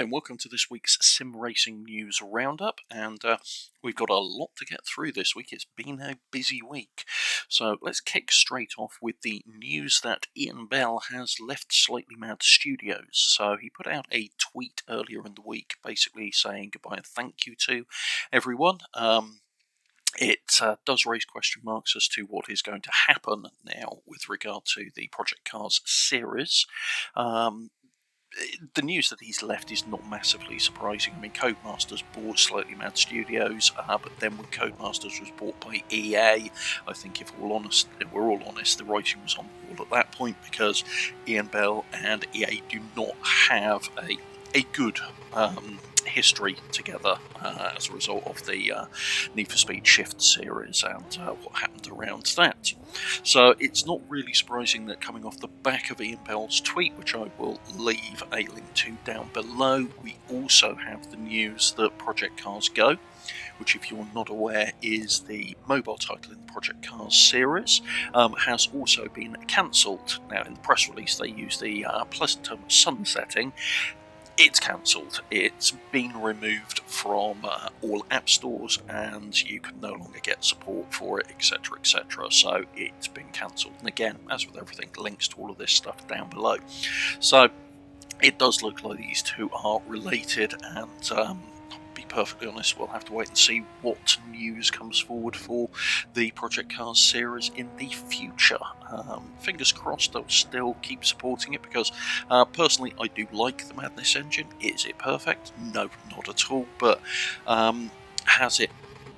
Hi, and welcome to this week's Sim Racing News Roundup, and we've got a lot to get through this week. It's been a busy week. So let's kick straight off with the news that Ian Bell has left Slightly Mad Studios. So he put out a tweet earlier in the week basically saying goodbye and thank you to everyone. It does raise question marks as to what is going to happen now with regard to the Project Cars series. The news that he's left is not massively surprising. I mean, Codemasters bought Slightly Mad Studios, but then when Codemasters was bought by EA, I think if we're all honest, the writing was on the wall at that point, because Ian Bell and EA do not have a good history together as a result of the Need for Speed Shift series and what happened around that. So it's not really surprising that coming off the back of Ian Bell's tweet, which I will leave a link to down below, we also have the news that Project Cars Go, which, if you're not aware, is the mobile title in the Project Cars series, has also been cancelled. Now, in the press release, they use the pleasant term sunsetting. It's cancelled. It's been removed from all app stores, and you can no longer get support for it, etc., etc. So it's been cancelled. And again, as with everything, links to all of this stuff down below. So it does look like these two are related, and be perfectly honest, we'll have to wait and see what news comes forward for the Project Cars series in the future. Fingers crossed they'll still keep supporting it, because personally I do like the Madness engine. Is it perfect? No, not at all, but has it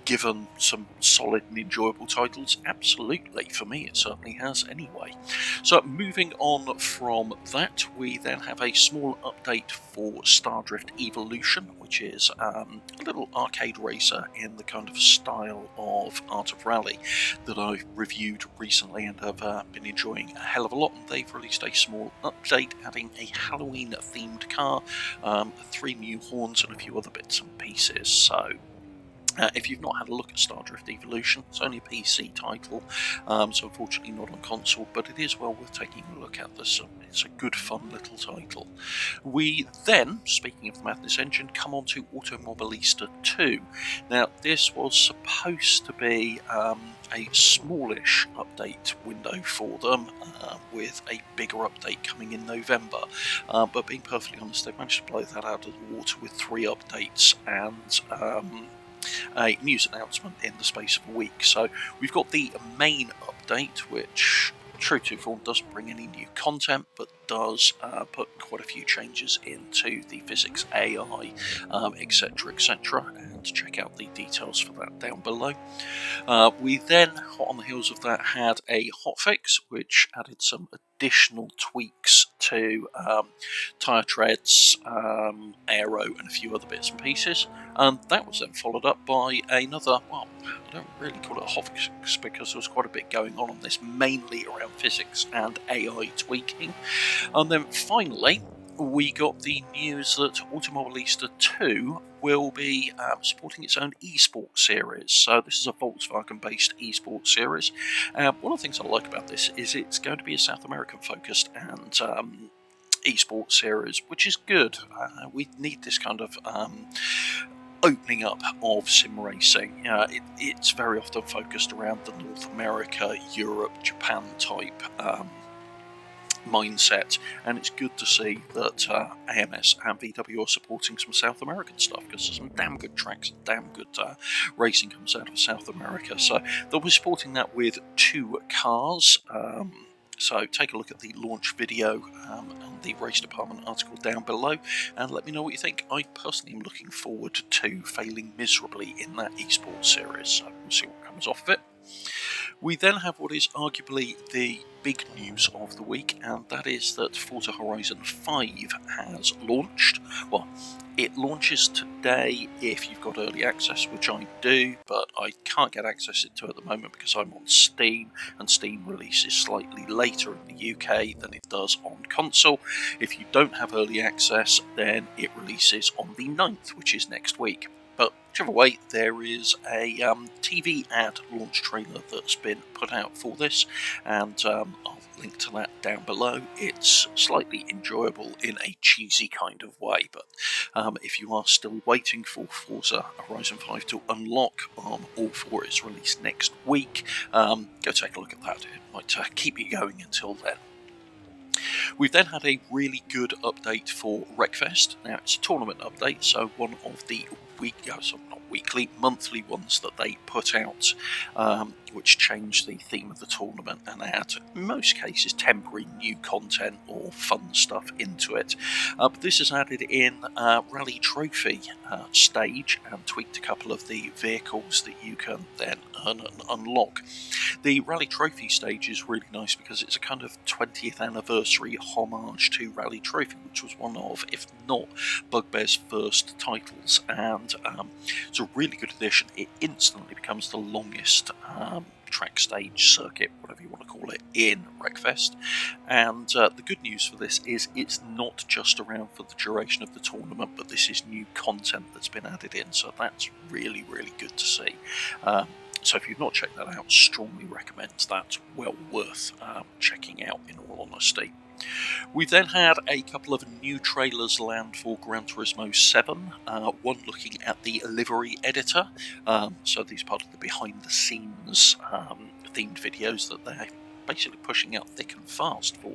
given some solid and enjoyable titles? Absolutely. For me, it certainly has anyway. So moving on from that, we then have a small update for Stardrift Evolution, which is a little arcade racer in the kind of style of Art of Rally that I've reviewed recently and have been enjoying a hell of a lot. And they've released a small update adding a Halloween themed car, 3 new horns and a few other bits and pieces. So if you've not had a look at Stardrift Evolution, it's only a PC title, so unfortunately not on console, but it is well worth taking a look at. It's a good, fun little title. We then, speaking of the Madness engine, come on to Automobilista 2. Now, this was supposed to be a smallish update window for them, with a bigger update coming in November. But being perfectly honest, they've managed to blow that out of the water with 3 updates and a news announcement in the space of a week. So we've got the main update, which, true to form, doesn't bring any new content, but does put quite a few changes into the physics, AI, etc., etc., and check out the details for that down below. We then, hot on the heels of that, had a hotfix which added some additional tweaks to tyre treads, aero, and a few other bits and pieces. And that was then followed up by another, well, I don't really call it a hotfix because there was quite a bit going on this, mainly around physics and AI tweaking. And then finally, we got the news that Automobilista 2 will be supporting its own esports series. So this is a Volkswagen-based esports series. One of the things I like about this is it's going to be a South American-focused and esports series, which is good. We need this kind of opening up of sim racing. It's very often focused around the North America, Europe, Japan type mindset, and it's good to see that AMS and VW are supporting some South American stuff, because there's some damn good tracks and damn good racing comes out of South America. So they'll be supporting that with 2 cars. So take a look at the launch video and the race department article down below, and let me know what you think. I personally am looking forward to failing miserably in that esports series, so we'll see what comes off of it. We then have what is arguably the big news of the week, and that is that Forza Horizon 5 has launched. Well, it launches today if you've got early access, which I do, but I can't get access to it at the moment because I'm on Steam, and Steam releases slightly later in the UK than it does on console. If you don't have early access, then it releases on the 9th, which is next week. But whichever way, there is a TV ad launch trailer that's been put out for this, and I'll link to that down below. It's slightly enjoyable in a cheesy kind of way, but if you are still waiting for Forza Horizon 5 to unlock or for its release next week, go take a look at that. It might keep you going until then. We've then had a really good update for Wreckfest. Now, it's a tournament update, so one of the monthly ones that they put out, which changed the theme of the tournament and add, in most cases, temporary new content or fun stuff into it. But this has added in Rally Trophy stage and tweaked a couple of the vehicles that you can then earn and unlock. The Rally Trophy stage is really nice because it's a kind of 20th anniversary homage to Rally Trophy, which was one of, if not Bugbear's first titles, and it's a really good addition. It instantly becomes the longest track stage circuit, whatever you want to call it, in Wreckfest. And the good news for this is it's not just around for the duration of the tournament, but this is new content that's been added in, so that's really, really good to see. So if you've not checked that out, strongly recommend that. Well worth checking out, in all honesty. We've then had a couple of new trailers land for Gran Turismo 7, one looking at the livery editor, so these part of the behind-the-scenes themed videos that they're basically pushing out thick and fast for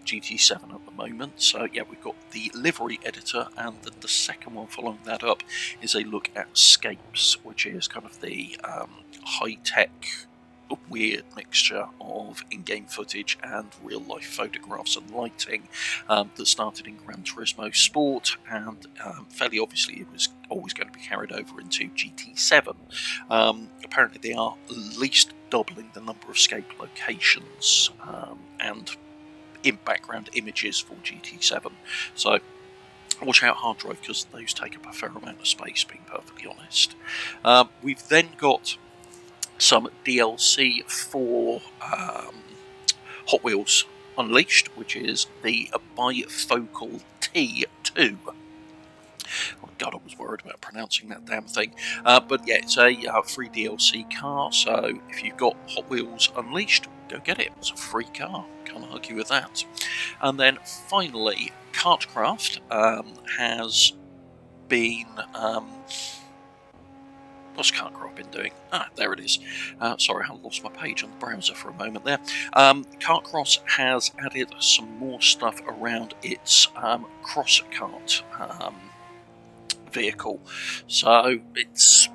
GT7 at the moment. So yeah, we've got the livery editor, and the second one following that up is a look at Scapes, which is kind of the high-tech weird mixture of in-game footage and real-life photographs and lighting that started in Gran Turismo Sport, and fairly obviously it was always going to be carried over into GT7. Apparently they are at least doubling the number of Scape locations and in background images for GT7. So watch out hard drive, because those take up a fair amount of space, being perfectly honest. We've then got some DLC for Hot Wheels Unleashed, which is the Bifocal T2. Oh god, I was worried about pronouncing that damn thing. But yeah, it's a free DLC car, so if you've got Hot Wheels Unleashed, go get it. It's a free car, can't argue with that. And then finally, KartKraft has been... what's KartKraft been doing? Ah, there it is. Sorry, I lost my page on the browser for a moment there. KartKraft has added some more stuff around its cross kart vehicle. So it's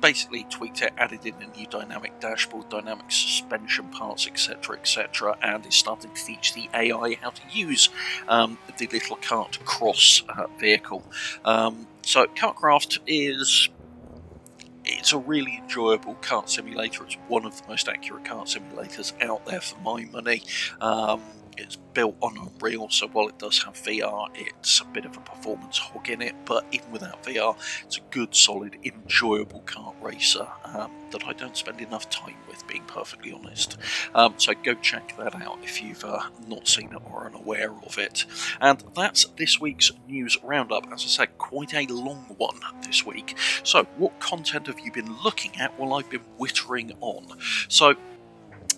basically tweaked it, added in a new dynamic dashboard, dynamic suspension parts, etc., and is starting to teach the AI how to use the little kart cross vehicle. So KartKraft it's a really enjoyable kart simulator. It's one of the most accurate kart simulators out there for my money. It's built on Unreal, so while it does have VR, it's a bit of a performance hog in it, but even without VR, it's a good, solid, enjoyable kart racer that I don't spend enough time with, being perfectly honest. So go check that out if you've not seen it or are unaware of it. And that's this week's news roundup. As I said, quite a long one this week. So what content have you been looking at while I've been wittering on? So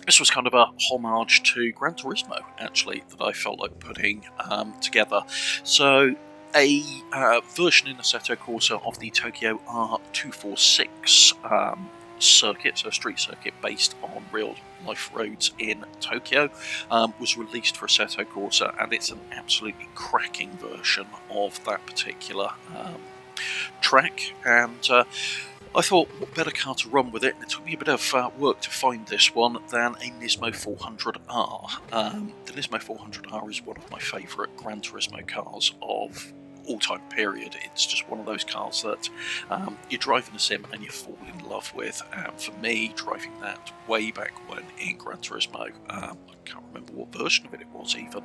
this was kind of a homage to Gran Turismo, actually, that I felt like putting together. So, a version in Assetto Corsa of the Tokyo R246 circuit, so a street circuit based on real-life roads in Tokyo, was released for Assetto Corsa, and it's an absolutely cracking version of that particular track. And I thought, what better car to run with it? And it took me a bit of work to find this one than a Nismo 400R. The Nismo 400R is one of my favourite Gran Turismo cars of all-time period. It's just one of those cars that you drive in a sim and you fall in love with. And for me, driving that way back when in Gran Turismo, I can't remember what version of it was even,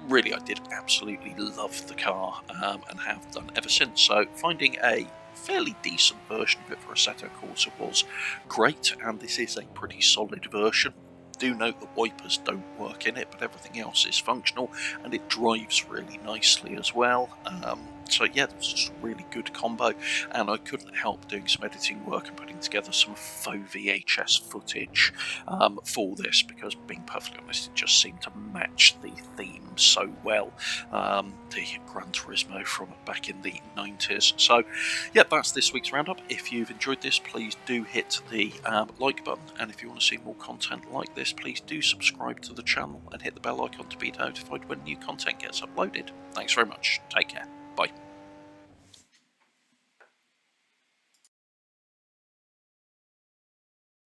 really I did absolutely love the car and have done ever since. So finding a fairly decent version of it for Assetto Corsa was great, and this is a pretty solid version. Do note the wipers don't work in it, but everything else is functional, and it drives really nicely as well. So yeah, it was just a really good combo, and I couldn't help doing some editing work and putting together some faux VHS footage for this, because being perfectly honest, it just seemed to match the theme so well. The Gran Turismo from back in the 90s. So yeah, that's this week's roundup. If you've enjoyed this, please do hit the like button, and if you want to see more content like this, please do subscribe to the channel and hit the bell icon to be notified when new content gets uploaded. Thanks very much. Take care. Bye.